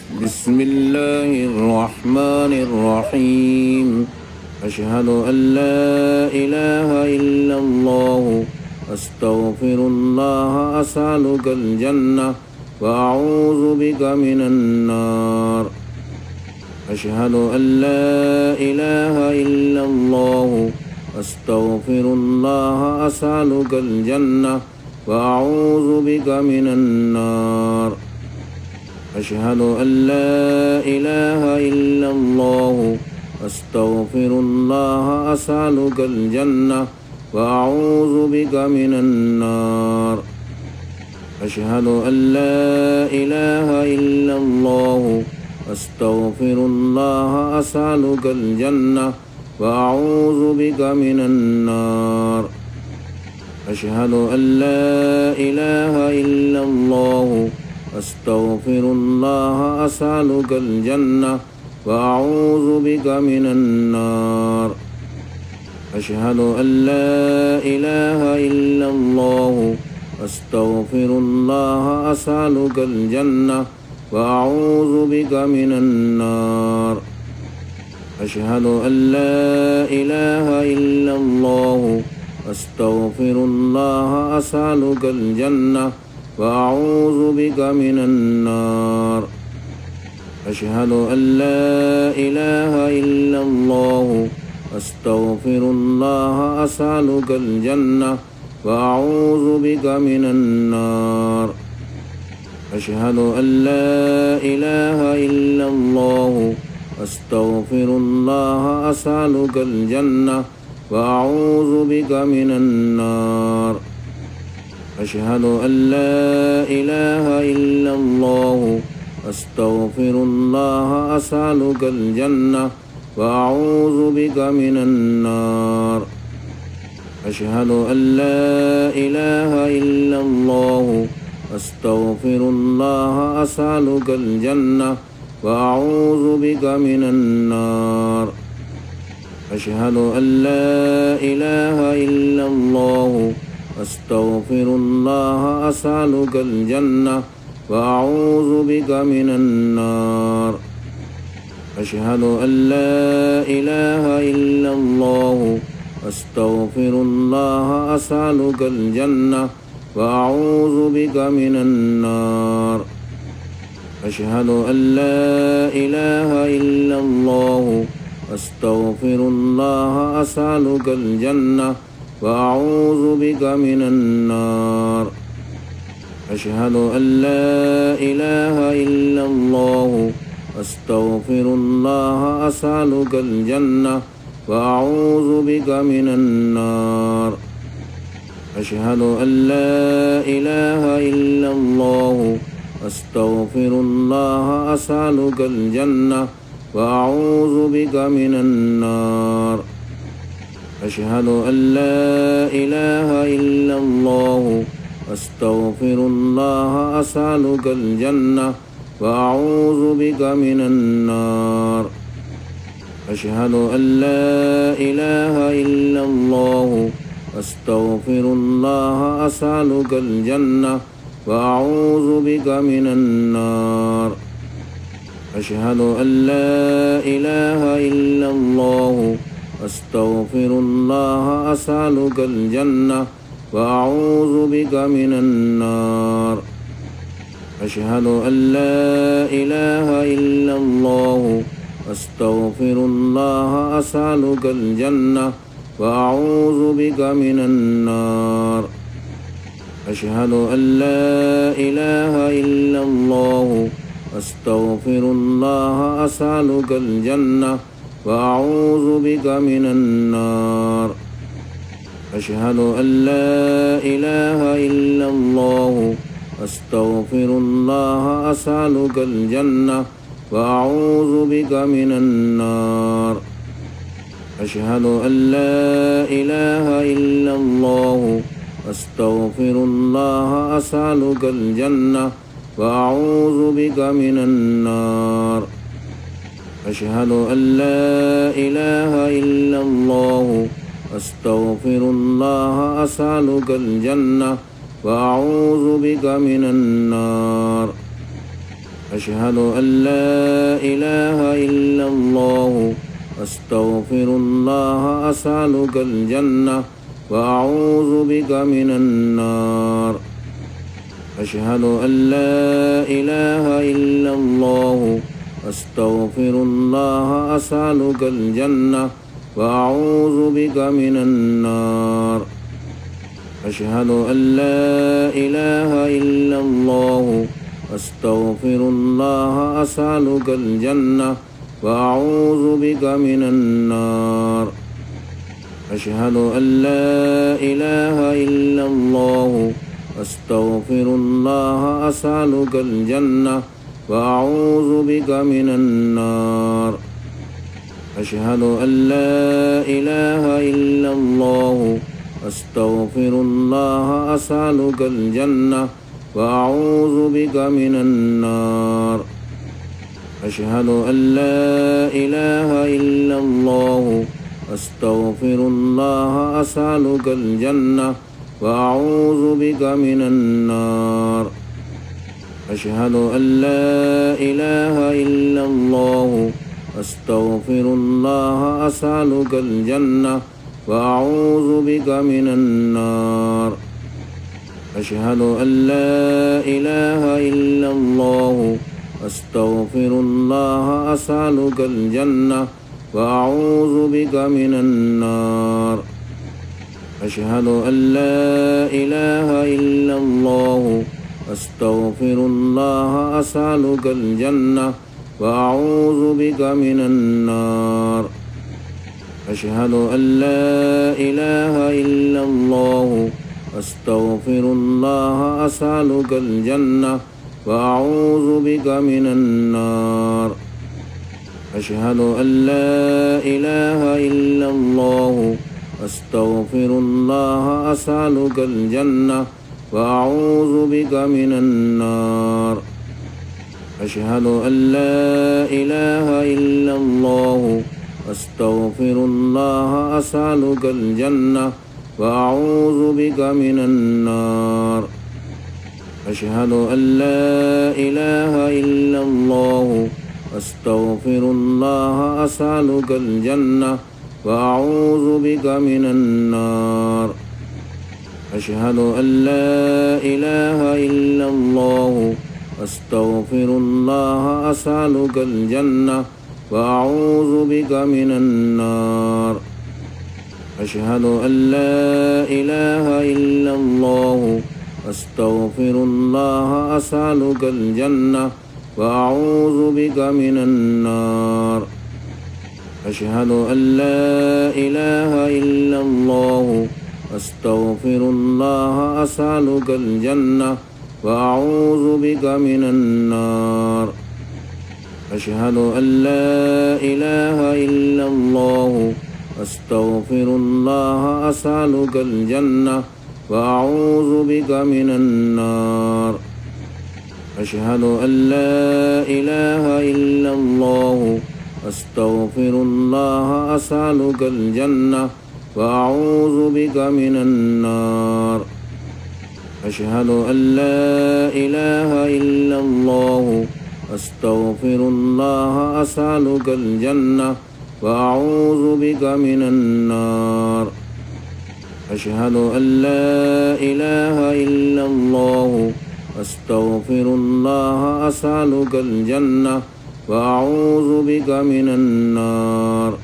بسم الله الرحمن الرحيم. أشهد أن لا إله إلا الله أستغفر الله أسألك الجنة وأعوذ بك من النار. أشهد أن لا إله إلا الله أستغفر الله أسألك الجنة وأعوذ بك من النار. أشهد أن لا إله إلا الله أستغفر الله أسألك الجنة وأعوذ بك من النار. أشهد أن لا إله إلا الله أستغفر الله أسألك الجنة وأعوذ بك من النار. أشهد أن لا إله إلا الله أستغفر الله أسألك الجنة وأعوذ بك من النار. أشهد أن لا إله إلا الله أستغفر الله أسألك الجنة وأعوذ بك من النار. أشهد أن لا إله إلا الله أستغفر الله أسألك الجنة وأعوذ بك من النار. أشهد أن لا إله إلا الله أستغفر الله أسألك الجنة وأعوذ بك من النار. أشهد أن لا إله إلا الله أستغفر الله أسألك الجنة وأعوذ بك من النار. أشهد أن لا إله إلا الله أستغفر الله أسألك الجنة وأعوذ بك من النار. أشهد أن لا إله إلا الله أستغفر الله أسألك الجنة وأعوذ بك من النار. أشهد أن لا إله إلا الله أستغفر الله أسألك الجنة وأعوذ بك من النار. أشهد أن لا إله إلا الله أستغفر الله أسألك الجنة وأعوذ بك من النار. أشهد أن لا إله إلا الله أستغفر الله أسألك الجنة وأعوذ بك من النار. أشهد أن لا إله إلا الله أستغفر الله أسألك الجنة وأعوذ بك من النار. أشهد أن لا إله إلا الله أستغفر الله أسألك الجنة وأعوذ بك من النار. أشهد أن لا إله إلا الله أستغفر الله أسألك الجنة وأعوذ بك من النار. أشهد أن لا إله إلا الله أستغفر الله أسألك الجنة وأعوذ بك من النار. أشهد أن لا إله إلا الله أستغفر الله أسألك الجنة وأعوذ بك من النار. أشهد أن لا إله إلا الله أستغفر الله أسألك الجنة وأعوذ بك من النار. أشهد أن لا إله إلا الله أستغفر الله أسألك الجنة وأعوذ بك من النار. أشهد أن لا إله إلا الله أستغفر الله أسألك الجنة وأعوذ بك من النار. أشهد أن لا إله إلا الله أستغفر الله أسألك الجنة وأعوذ بك من النار. أشهد أن لا إله إلا الله أستغفر الله أسألك الجنة وأعوذ بك من النار. أشهد أن لا إله إلا الله أستغفر الله أسألك الجنة وأعوذ بك من النار أشهد أن لا إله إلا الله أستغفر الله أسألك الجنة وأعوذ بك من النار أشهد أن لا إله إلا الله أستغفر الله أسألك الجنة وأعوذ بك من النار أشهد أن لا إله إلا الله أستغفر الله أسألك الجنة وأعوذ بك من النار أشهد أن لا إله إلا الله أستغفر الله أسألك الجنة وأعوذ بك من النار أشهد أن لا إله إلا الله أستغفر الله أسألك الجنة وأعوذ بك من النار أشهد أن لا إله إلا الله أستغفر الله أسألك الجنة وأعوذ بك من النار أشهد أن لا إله إلا الله أستغفر الله أسألك الجنة وأعوذ بك من النار أشهد أن لا إله إلا الله أستغفر الله أسألك الجنة وأعوذ بك من النار أشهد أن لا إله إلا الله أستغفر الله أسألك الجنة وأعوذ بك من النار أشهد أن لا إله إلا الله أستغفر الله أسألك الجنة وأعوذ بك من النار أشهد أن لا إله إلا الله أستغفر الله أسألك الجنة وأعوذ بك من النار أشهد أن لا إله إلا الله أستغفر الله أسألك الجنة وأعوذ بك من النار أشهد أن لا إله إلا الله أستغفر الله أسألك الجنة وأعوذ بك من النار أشهد أن لا إله إلا الله أستغفر الله أسألك الجنة وأعوذ بك من النار أشهد أن لا إله إلا الله أستغفر الله أسألك الجنة وأعوذ بك من النار أشهد أن لا إله إلا الله أستغفر الله أسألك الجنة وأعوذ بك من النار أشهد أن لا إله إلا الله أستغفر الله أسألك الجنة وأعوذ بك من النار أشهد أن لا إله إلا الله أستغفر الله أسألك الجنة وأعوذ بك من النار أشهد أن لا إله إلا الله أستغفر الله أسألك الجنة وأعوذ بك من النار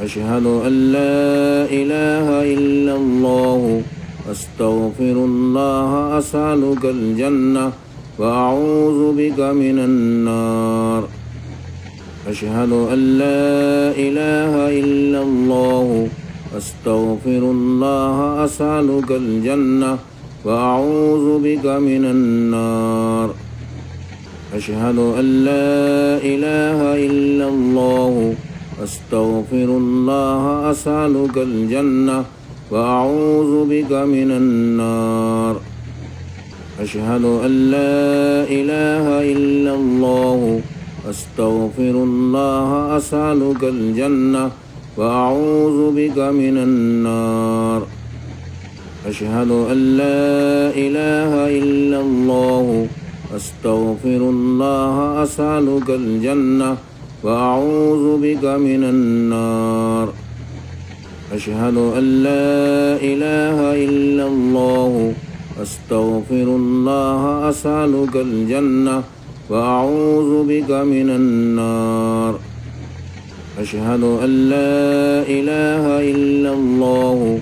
أشهد أن لا إله إلا الله أستغفر الله أسألك الجنة وأعوذ بك من النار أشهد أن لا إله إلا الله أستغفر الله أسألك الجنة وأعوذ بك من النار أشهد أن لا إله إلا الله أستغفر الله أسألك الجنة وأعوذ بك من النار أشهد أن لا إله إلا الله أستغفر الله أسألك الجنة وأعوذ بك من النار أشهد أن لا إله إلا الله أستغفر الله أسألك الجنة وأعوذ بك من النار أشهد أن لا إله إلا الله أستغفر الله أسألك الجنة وأعوذ بك من النار أشهد أن لا إله إلا الله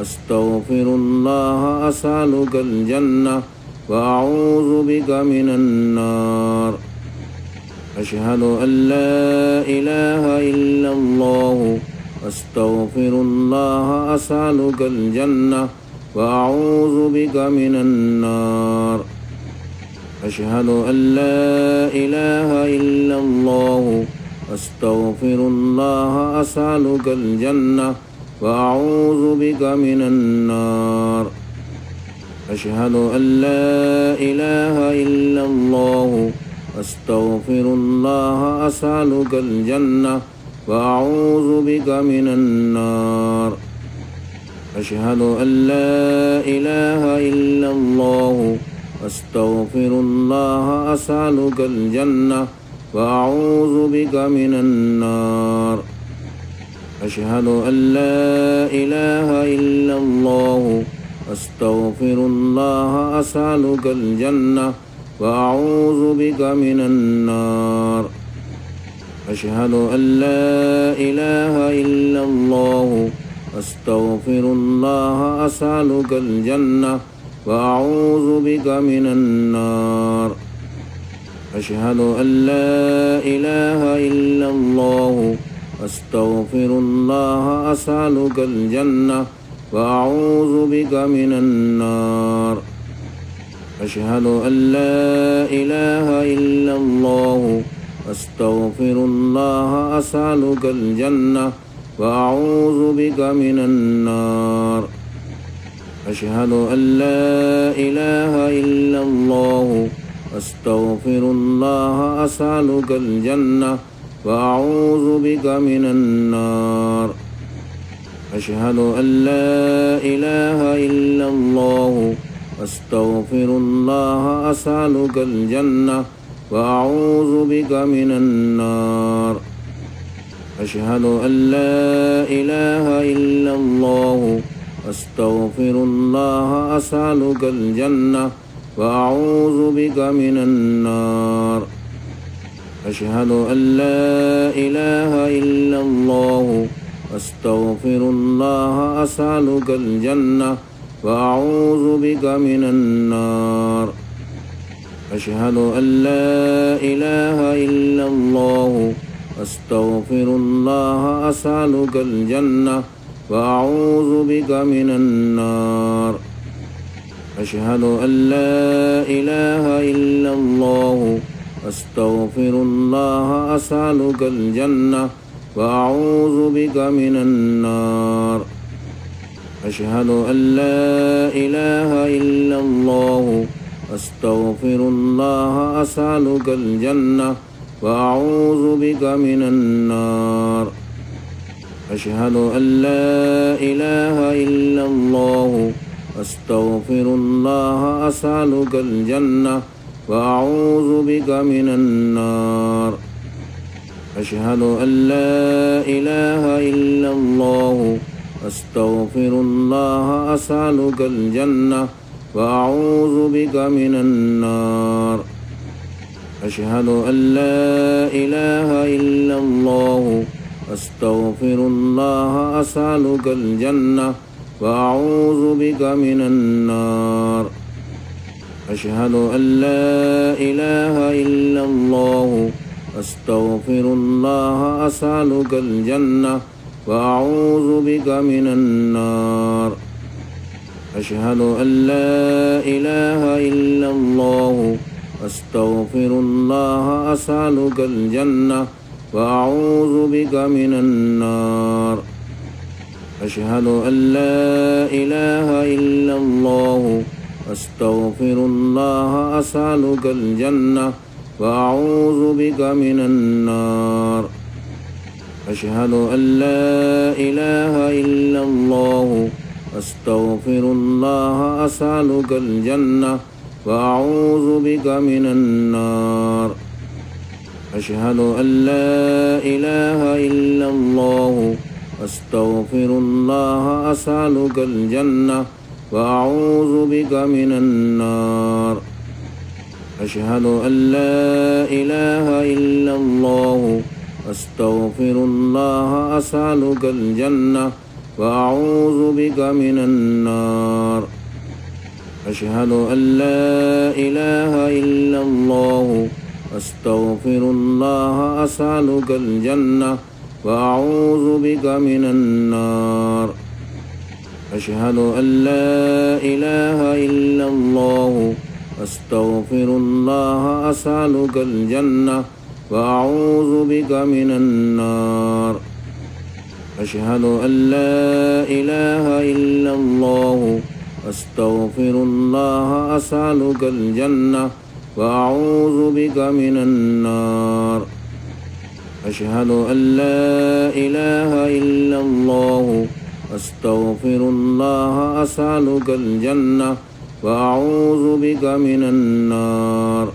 أستغفر الله أسألك الجنة وأعوذ بك من النار أشهد أن لا إله إلا الله أستغفر الله أسألك الجنة وأعوذ بك من النار أشهد أن لا إله إلا الله أستغفر الله أسألك الجنة وأعوذ بك من النار أشهد أن لا إله إلا الله أستغفر الله أسألك الجنة وأعوذ بك من النار أشهد أن لا إله إلا الله أستغفر الله أسألك الجنة وأعوذ بك من النار أشهد أن لا إله إلا الله أستغفر الله أسألك الجنة وأعوذ بك من النار أشهد أن لا إله إلا الله أستغفر الله أسألك الجنة وأعوذ بك من النار أشهد أن لا إله إلا الله أستغفر الله أسألك الجنة وأعوذ بك من النار أشهد أن لا إله إلا الله أستغفر الله أسألك الجنة وأعوذ بك من النار أشهد أن لا إله إلا الله أستغفر الله أسألك الجنة وأعوذ بك من النار أشهد أن لا إله إلا الله أستغفر الله أسألك الجنة وأعوذ بك من النار أشهد أن لا إله إلا الله أستغفر الله أسألك الجنة وأعوذ بك من النار أشهد أن لا إله إلا الله أستغفر الله أسألك الجنة وأعوذ بك من النار أشهد أن لا إله إلا الله أستغفر الله أسألك الجنة وأعوذ بك من النار أشهد أن لا إله إلا الله أستغفر الله أسألك الجنة وأعوذ بك من النار أشهد أن لا إله إلا الله أستغفر الله أسألك الجنة وأعوذ بك من النار أشهد أن لا إله إلا الله أستغفر الله أسألك الجنة وأعوذ بك من النار أشهد أن لا إله إلا الله أستغفر الله أسألك الجنة وأعوذ بك من النار أشهد أن لا إله إلا الله أستغفر الله أسألك الجنة وأعوذ بك من النار أشهد أن لا إله إلا الله أستغفر الله أسألك الجنة وأعوذ بك من النار أشهد أن لا إله إلا الله أستغفر الله أسألك الجنة وأعوذ بك من النار أشهد أن لا إله إلا الله أستغفر الله أسألك الجنة وأعوذ بك من النار أشهد أن لا إله إلا الله أستغفر الله أسألك الجنة وأعوذ بك من النار. أشهد أن لا إله إلا الله أستغفر الله أسألك الجنة وأعوذ بك من النار. أشهد أن لا إله إلا الله أستغفر الله أسألك الجنة وأعوذ بك من النار. أشهد أن لا إله إلا الله أستغفر الله أسألك الجنة وأعوذ بك من النار. أشهد أن لا إله إلا الله أستغفر الله أسألك الجنة وأعوذ بك من النار. أشهد أن لا إله إلا الله أستغفر الله أسألك الجنة وأعوذ بك من النار. أشهد أن لا إله إلا الله أستغفر الله أسألك الجنة وأعوذ بك من النار.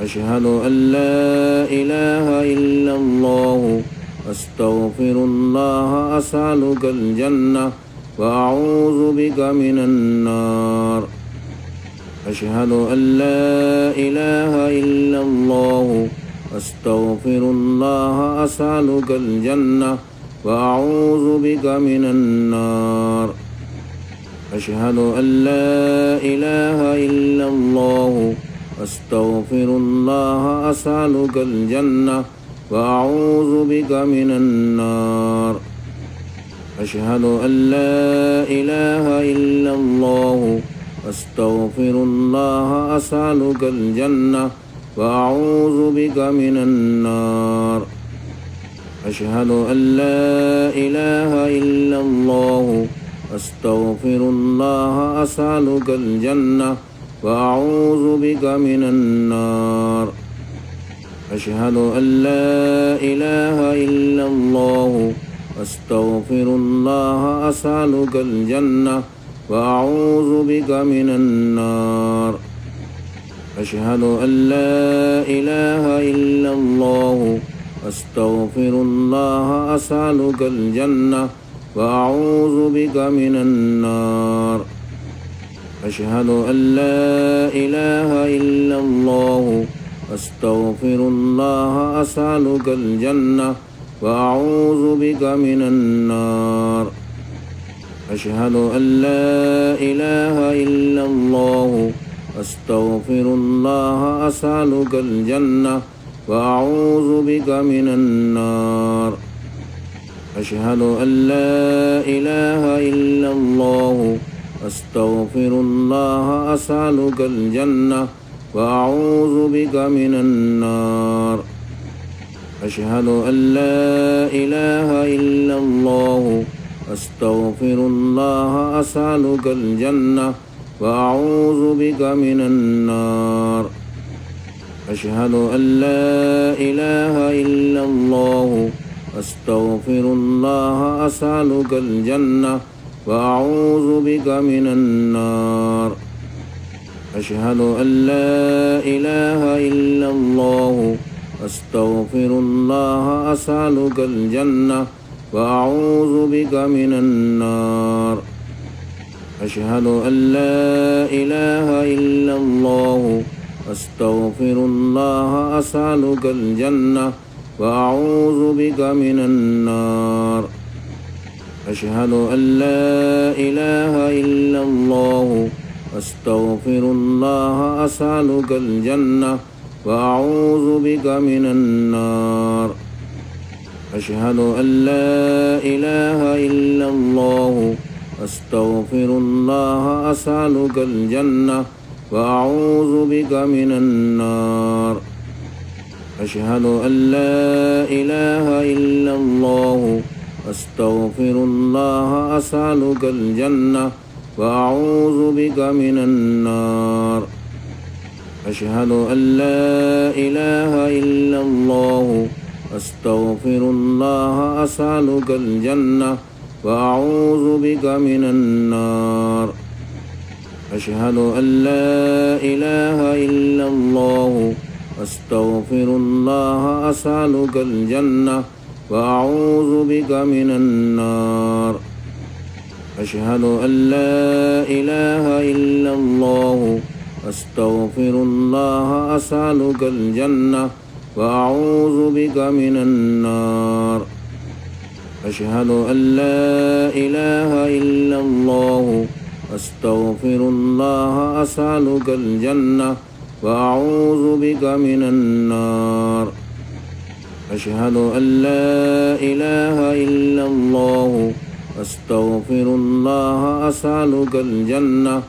أشهد أن لا إله إلا الله أستغفر الله أسألك الجنة وأعوذ بك من النار. أشهد أن لا إله إلا الله أستغفر الله أسألك الجنة وأعوذ بك من النار. أشهد أن لا إله إلا الله أستغفر الله أسألك الجنة وأعوذ بك من النار. أشهد أن لا إله إلا الله أستغفر الله أسألك الجنة وأعوذ بك من النار. أشهد أن لا إله إلا الله أستغفر الله أسألك الجنة وأعوذ بك من النار. أشهد أن لا إله إلا الله أستغفر الله أسألك الجنة وأعوذ بك من النار. أشهد أن لا إله إلا الله أستغفر الله أسألك الجنة وأعوذ بك من النار. أشهد أن لا إله إلا الله أستغفر الله أسألك الجنة وأعوذ بك من النار. أشهد أن لا إله إلا الله أستغفر الله أسألك الجنة وأعوذ بك من النار. أشهد أن لا إله إلا الله أستغفر الله أسألك الجنة وأعوذ بك من النار. أشهد أن لا إله إلا الله أستغفر الله أسألك الجنة وأعوذ بك من النار. أشهد أن لا إله إلا الله أستغفر الله أسألك الجنة وأعوذ بك من النار. أشهد أن لا إله إلا الله أستغفر الله أسألك الجنة وأعوذ بك من النار. أشهد أن لا إله إلا الله أستغفر الله أسألك الجنة وأعوذ بك من النار. أشهد أن لا إله إلا الله أستغفر الله أسألك الجنة وأعوذ بك من النار. أشهد أن لا إله إلا الله أستغفر الله أسألك الجنة وأعوذ بك من النار. أشهد أن لا إله إلا الله أستغفر الله أسألك الجنة وأعوذ بك من النار. أشهد أن لا إله إلا الله أستغفر الله أسألك الجنة وأعوذ بك من النار. أشهد أن لا إله إلا الله أستغفر الله أسألك الجنة وأعوذ بك من النار أشهد أن لا إله إلا الله أستغفر الله أسألك الجنة وأعوذ بك من النار أشهد أن لا إله إلا الله أستغفر الله أسألك الجنة وأعوذ بك من النار أشهد أن لا إله إلا الله أستغفر الله أسألك الجنة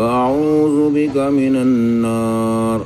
وأعوذ بك من النار أشهد أن لا إله إلا الله أستغفر الله أسألك الجنة وأعوذ بك من النار أشهد أن لا إله إلا الله أستغفر الله أسألك الجنة وأعوذ بك من النار أشهد أن لا إله إلا الله أستغفر الله أسألك الجنة وأعوذ بك من النار